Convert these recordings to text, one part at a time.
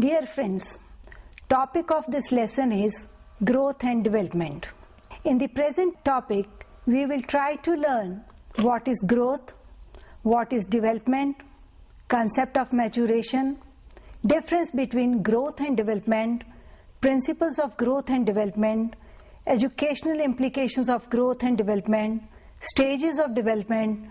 Dear friends, topic of this lesson is growth and development. In the present topic, we will try to learn what is growth, what is development, concept of maturation, difference between growth and development, principles of growth and development, educational implications of growth and development, stages of development,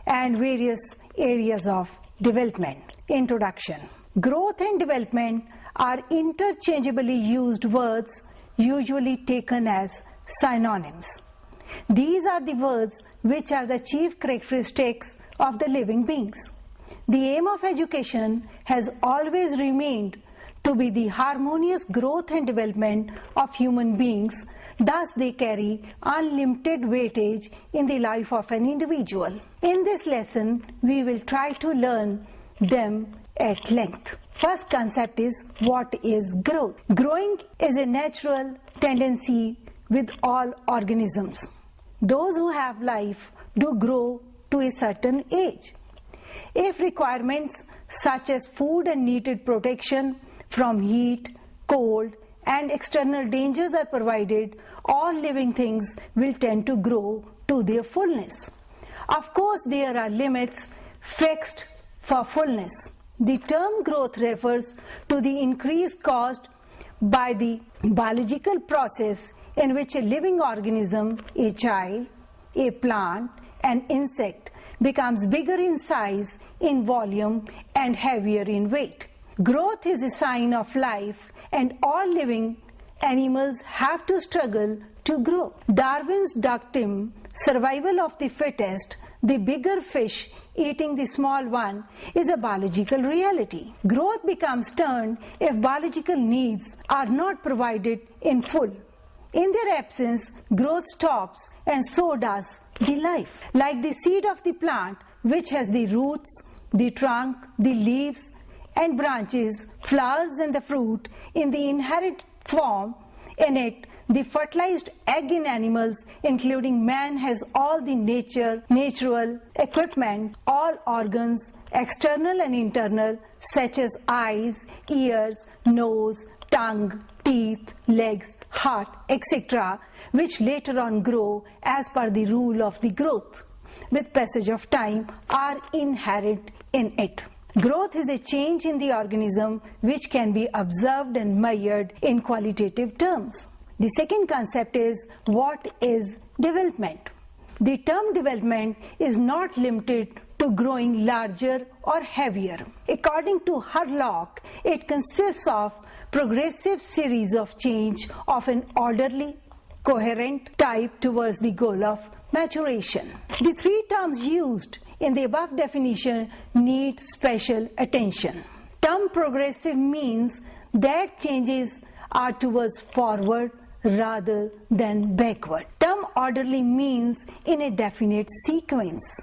and various areas of development. Introduction. Growth and development are interchangeably used words usually taken as synonyms. These are the words which are the chief characteristics of the living beings. The aim of education has always remained to be the harmonious growth and development of human beings, thus they carry unlimited weightage in the life of an individual. In this lesson, we will try to learn them at length. First concept is what is growth. Growing is a natural tendency with all organisms. Those who have life do grow to a certain age. If requirements such as food and needed protection from heat, cold, and external dangers are provided, all living things will tend to grow to their fullness. Of course, there are limits fixed for fullness. The term growth refers to the increase caused by the biological process in which a living organism, a child, a plant, an insect, becomes bigger in size, in volume, and heavier in weight. Growth is a sign of life, and all living animals have to struggle to grow. Darwin's dictum, survival of the fittest, the bigger fish eating the small one, is a biological reality. Growth becomes stern if biological needs are not provided in full. In their absence, growth stops, and so does the life. Like the seed of the plant, which has the roots, the trunk, the leaves and branches, flowers and the fruit in the inherent form in it, the fertilized egg in animals, including man, has all the natural equipment, all organs, external and internal, such as eyes, ears, nose, tongue, teeth, legs, heart, etc., which later on grow as per the rule of the growth, with passage of time, are inherent in it. Growth is a change in the organism which can be observed and measured in qualitative terms. The second concept is what is development. The term development is not limited to growing larger or heavier. According to Hurlock, it consists of progressive series of change of an orderly, coherent type towards the goal of maturation. The three terms used in the above definition need special attention. Term progressive means that changes are towards forward rather than backward. Term orderly means in a definite sequence.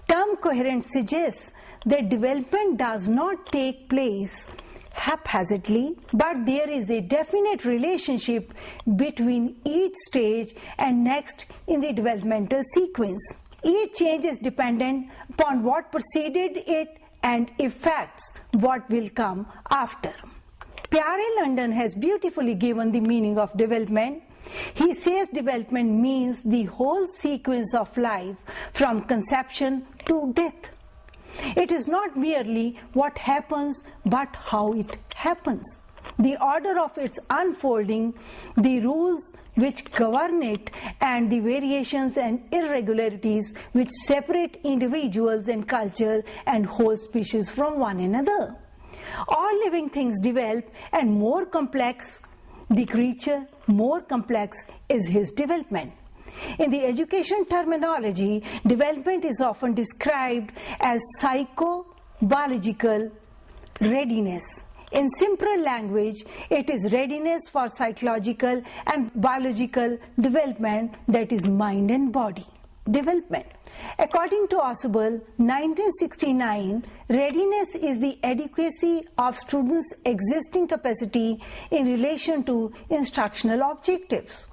Term coherent suggests that development does not take place haphazardly, but there is a definite relationship between each stage and next in the developmental sequence. Each change is dependent upon what preceded it and affects what will come after. Pierre London has beautifully given the meaning of development. He says development means the whole sequence of life from conception to death. It is not merely what happens, but how it happens. The order of its unfolding, the rules which govern it, and the variations and irregularities which separate individuals and culture and whole species from one another. All living things develop, and more complex the creature, more complex is his development. In the education terminology, development is often described as psychobiological Readiness. In simple language, it is readiness for psychological and biological development, that is mind and body development. According to Ausubel, 1969, readiness is the adequacy of students' existing capacity in relation to instructional objectives.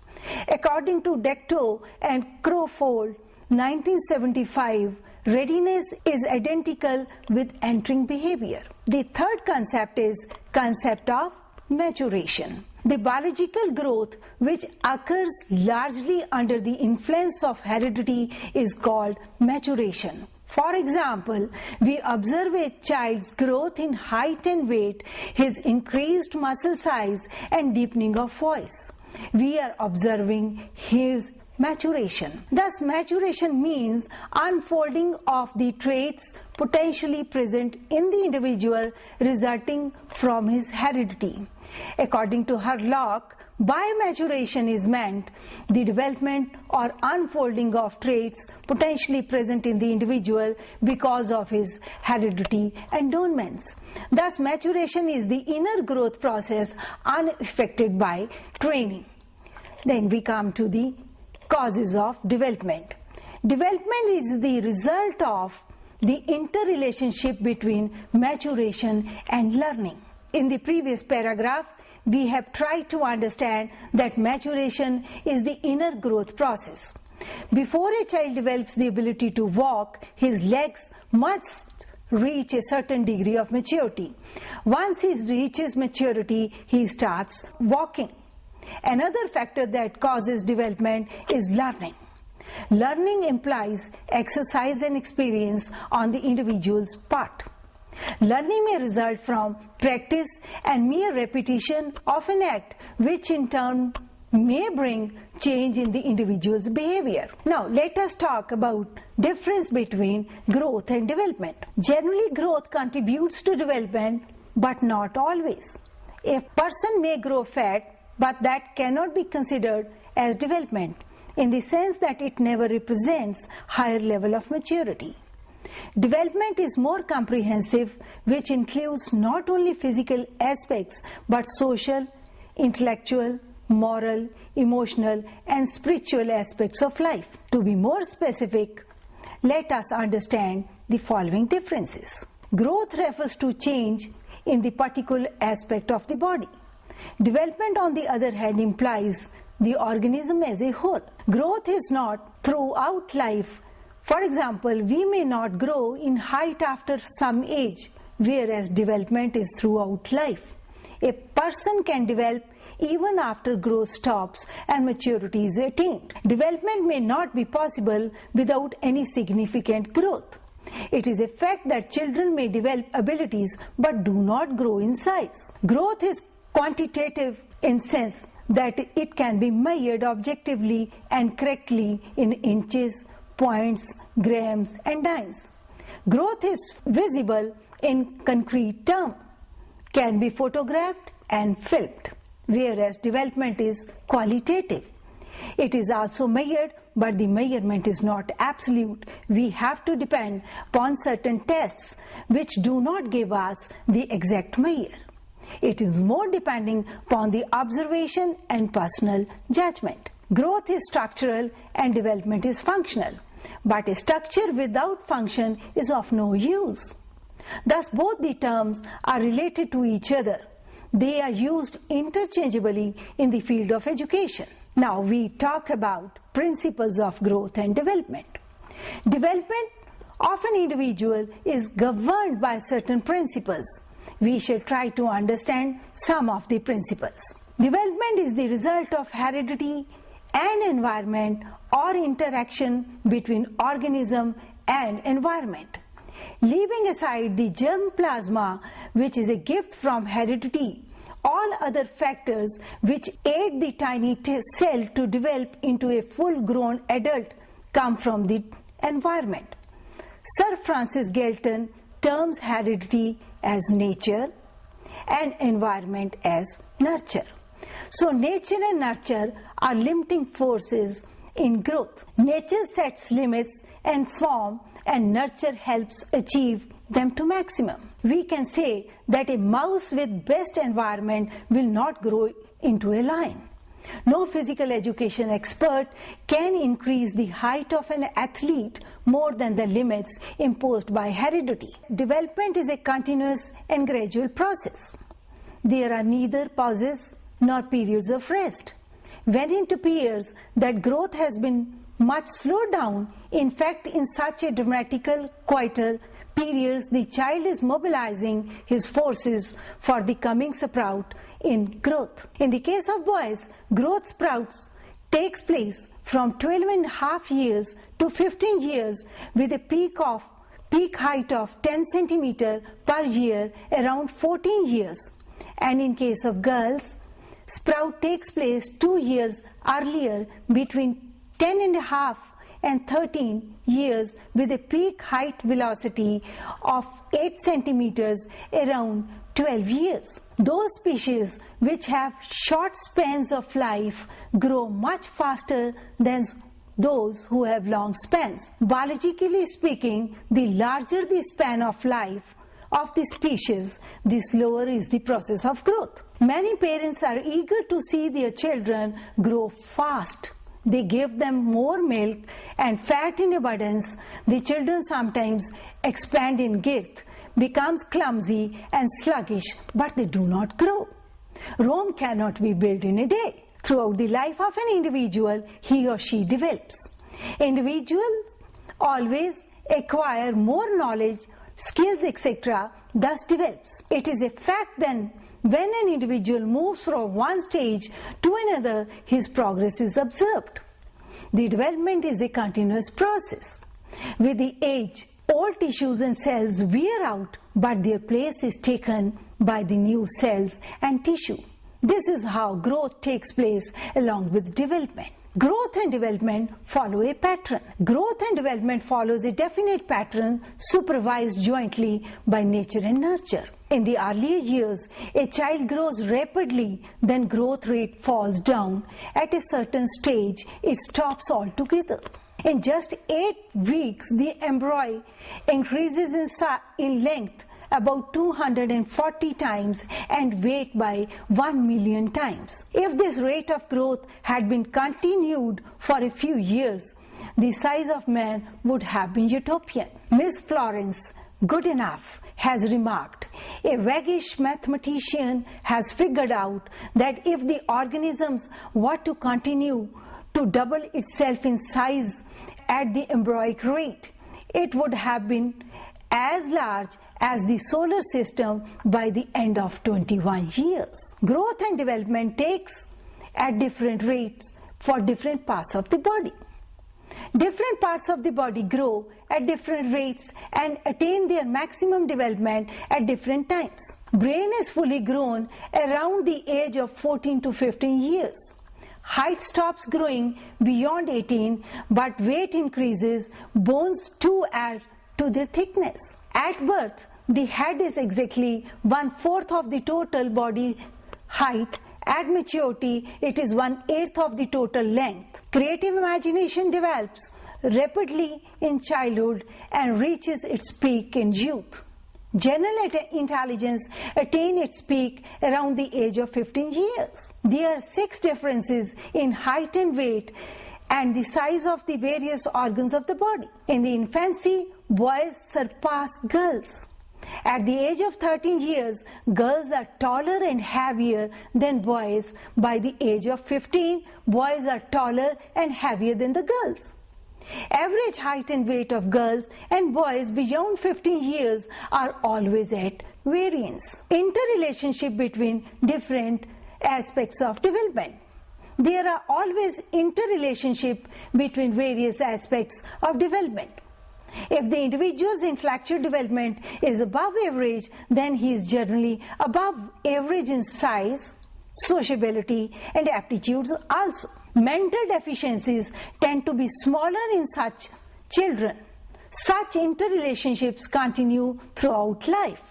According to Decto and Crawford, 1975, readiness is identical with entering behavior. The third concept is concept of maturation. The biological growth which occurs largely under the influence of heredity is called maturation. For example, we observe a child's growth in height and weight, his increased muscle size and deepening of voice. We are observing his maturation. Thus, maturation means unfolding of the traits potentially present in the individual resulting from his heredity. According to Herlock, by maturation is meant the development or unfolding of traits potentially present in the individual because of his heredity endowments. Thus, maturation is the inner growth process unaffected by training. Then we come to the causes of development. Development is the result of the interrelationship between maturation and learning. In the previous paragraph, we have tried to understand that maturation is the inner growth process. Before a child develops the ability to walk, his legs must reach a certain degree of maturity. Once he reaches maturity, he starts walking. Another factor that causes development is learning. Learning implies exercise and experience on the individual's part. Learning may result from practice and mere repetition of an act, which in turn may bring change in the individual's behavior. Now, let us talk about difference between growth and development. Generally, growth contributes to development, but not always. A person may grow fat, but that cannot be considered as development, in the sense that it never represents higher level of maturity. Development is more comprehensive, which includes not only physical aspects but social, intellectual, moral, emotional and spiritual aspects of life. To be more specific, let us understand the following differences. Growth refers to change in the particular aspect of the body. Development, on the other hand, implies the organism as a whole. Growth is not throughout life. For example, we may not grow in height after some age, whereas development is throughout life. A person can develop even after growth stops and maturity is attained. Development may not be possible without any significant growth. It is a fact that children may develop abilities but do not grow in size. Growth is quantitative in sense that it can be measured objectively and correctly in inches, points, grams and dynes. Growth is visible in concrete terms, can be photographed and filmed, whereas development is qualitative. It is also measured, but the measurement is not absolute. We have to depend upon certain tests which do not give us the exact measure. It is more depending upon the observation and personal judgment. Growth is structural and development is functional, but a structure without function is of no use. Thus, both the terms are related to each other. They are used interchangeably in the field of education. Now we talk about principles of growth and development. Development of an individual is governed by certain principles. We shall try to understand some of the principles. Development is the result of heredity and environment or interaction between organism and environment. Leaving aside the germ plasma, which is a gift from heredity, all other factors which aid the tiny cell to develop into a full-grown adult come from the environment. Sir Francis Galton terms heredity as nature and environment as nurture. So nature and nurture are limiting forces in growth. Nature sets limits and form, and nurture helps achieve them to maximum. we can say that a mouse with best environment will not grow into a lion. No physical education expert can increase the height of an athlete more than the limits imposed by heredity. Development is a continuous and gradual process. There are neither pauses nor periods of rest. When it appears that growth has been much slowed down, in fact, in such a dramatical, quieter periods, the child is mobilizing his forces for the coming sprout in growth. In the case of boys, growth sprouts takes place from 12.5 years to 15 years with a peak height of 10 centimeter per year around 14 years. And in case of girls, sprout takes place 2 years earlier between 10.5 and 13 years with a peak height velocity of 8 centimeters around 12 years. Those species which have short spans of life grow much faster than those who have long spans. Biologically speaking, the larger the span of life of the species, the slower is the process of growth. Many parents are eager to see their children grow fast. They give them more milk and fat in abundance. The children sometimes expand in girth, becomes clumsy and sluggish, but they do not grow. Rome cannot be built in a day. Throughout the life of an individual, he or she develops. Individuals always acquire more knowledge, skills, etc., thus develops. It is a fact then when an individual moves from one stage to another, his progress is observed. The development is a continuous process. With the age, old tissues and cells wear out, but their place is taken by the new cells and tissue. This is how growth takes place along with development. Growth and development follow a pattern. Growth and development follows a definite pattern supervised jointly by nature and nurture. In the earlier years, a child grows rapidly, then growth rate falls down. At a certain stage, it stops altogether. In just 8 weeks, the embryo increases in length about 240 times and weight by 1 million times. If this rate of growth had been continued for a few years, the size of man would have been utopian. Miss Florence Goodenough has remarked, a waggish mathematician has figured out that if the organisms were to continue to double itself in size at the embryonic rate, it would have been as large as the solar system by the end of 21 years. Growth and development takes at different rates for different parts of the body. Different parts of the body grow at different rates and attain their maximum development at different times. Brain is fully grown around the age of 14 to 15 years. Height stops growing beyond 18, but weight increases. Bones too add to their thickness. At birth, the head is exactly 1/4 of the total body height. At maturity, it is 1/8 of the total length. Creative imagination develops rapidly in childhood and reaches its peak in youth. General intelligence attains its peak around the age of 15 years. There are 6 differences in height and weight and the size of the various organs of the body. In the infancy, boys surpass girls. At the age of 13 years, girls are taller and heavier than boys. By the age of 15, boys are taller and heavier than the girls. Average height and weight of girls and boys beyond 15 years are always at variance. Interrelationship between different aspects of development. There are always interrelationship between various aspects of development. If the individual's intellectual development is above average, then he is generally above average in size, sociability, and aptitudes also. Mental deficiencies tend to be smaller in such children. Such interrelationships continue throughout life.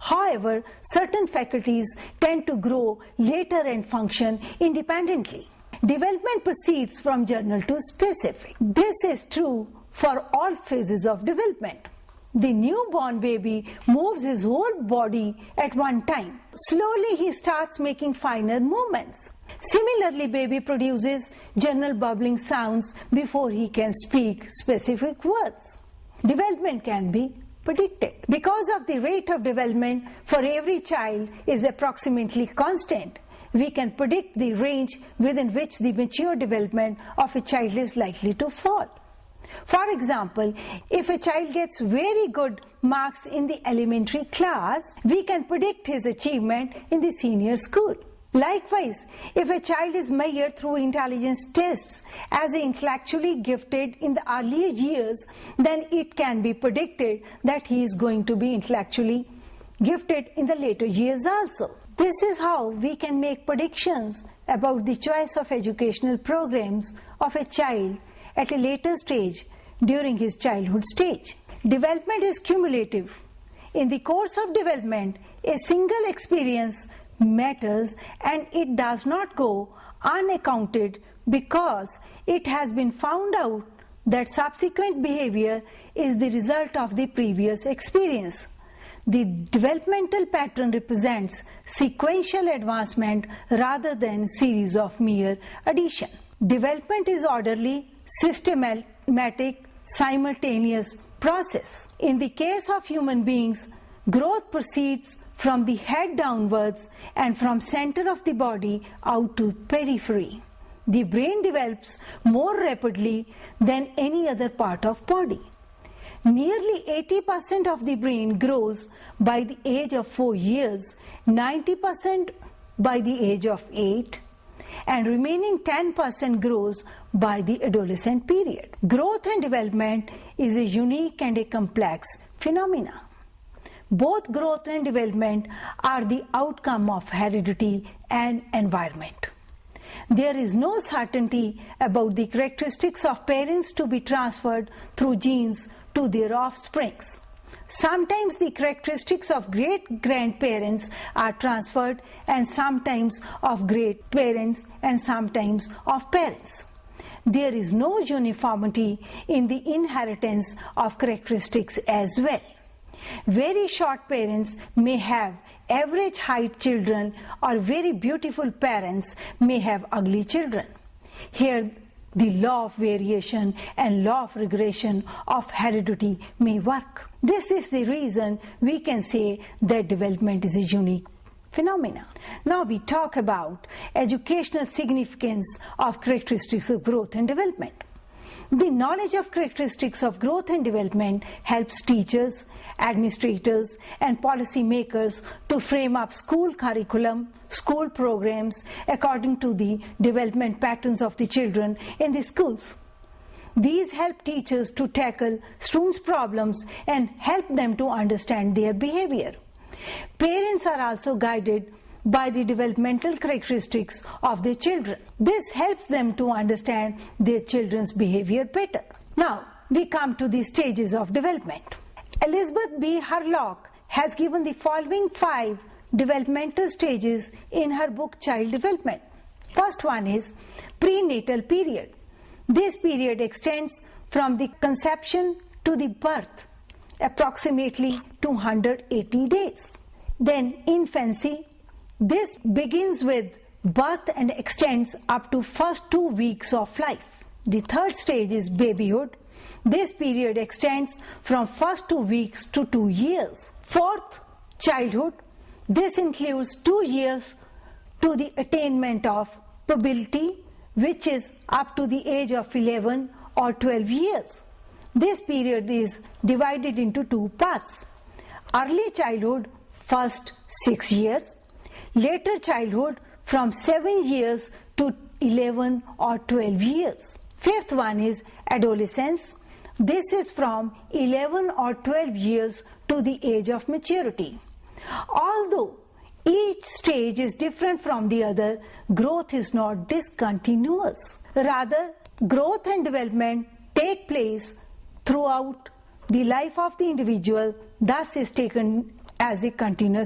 However, certain faculties tend to grow later and function independently. Development proceeds from general to specific. This is true for all phases of development. The newborn baby moves his whole body at one time. Slowly he starts making finer movements. Similarly, baby produces general bubbling sounds before he can speak specific words. Development can be predicted. Because of the rate of development for every child is approximately constant, we can predict the range within which the mature development of a child is likely to fall. For example, if a child gets very good marks in the elementary class, we can predict his achievement in the senior school. Likewise, if a child is measured through intelligence tests as intellectually gifted in the earlier years, then it can be predicted that he is going to be intellectually gifted in the later years also. This is how we can make predictions about the choice of educational programs of a child at a later stage during his childhood stage. Development is cumulative. In the course of development, a single experience matters and it does not go unaccounted because it has been found out that subsequent behavior is the result of the previous experience. The developmental pattern represents sequential advancement rather than series of mere addition. Development is orderly, systematic, simultaneous process. In the case of human beings, growth proceeds from the head downwards and from center of the body out to periphery. The brain develops more rapidly than any other part of body. Nearly 80% of the brain grows by the age of 4 years, 90% by the age of 8, and remaining 10% grows by the adolescent period. Growth and development is a unique and a complex phenomena. Both growth and development are the outcome of heredity and environment. There is no certainty about the characteristics of parents to be transferred through genes to their offsprings. Sometimes the characteristics of great-grandparents are transferred, and sometimes of great-parents, and sometimes of parents. There is no uniformity in the inheritance of characteristics as well. Very short parents may have average height children, or very beautiful parents may have ugly children. Here the law of variation and law of regression of heredity may work. This is the reason we can say that development is a unique phenomena. Now we talk about educational significance of characteristics of growth and development. The knowledge of characteristics of growth and development helps teachers, administrators, and policy makers to frame up school curriculum, school programs according to the development patterns of the children in the schools. These help teachers to tackle students' problems and help them to understand their behavior. Parents are also guided by the developmental characteristics of their children. This helps them to understand their children's behavior better. Now, we come to the stages of development. Elizabeth B. Hurlock has given the following 5 developmental stages in her book Child Development. First one is prenatal period. This period extends from the conception to the birth, approximately 280 days. Then infancy. This begins with birth and extends up to first 2 weeks of life. The third stage is babyhood. This period extends from first 2 weeks to 2 years. Fourth, childhood. This includes 2 years to the attainment of puberty, which is up to the age of 11 or 12 years. This period is divided into 2 parts. Early childhood, first 6 years. Later childhood, from 7 years to 11 or 12 years. Fifth one is adolescence. This is from 11 or 12 years to the age of maturity. Although each stage is different from the other, growth is not discontinuous. Rather, growth and development take place throughout the life of the individual, thus is taken as a continuous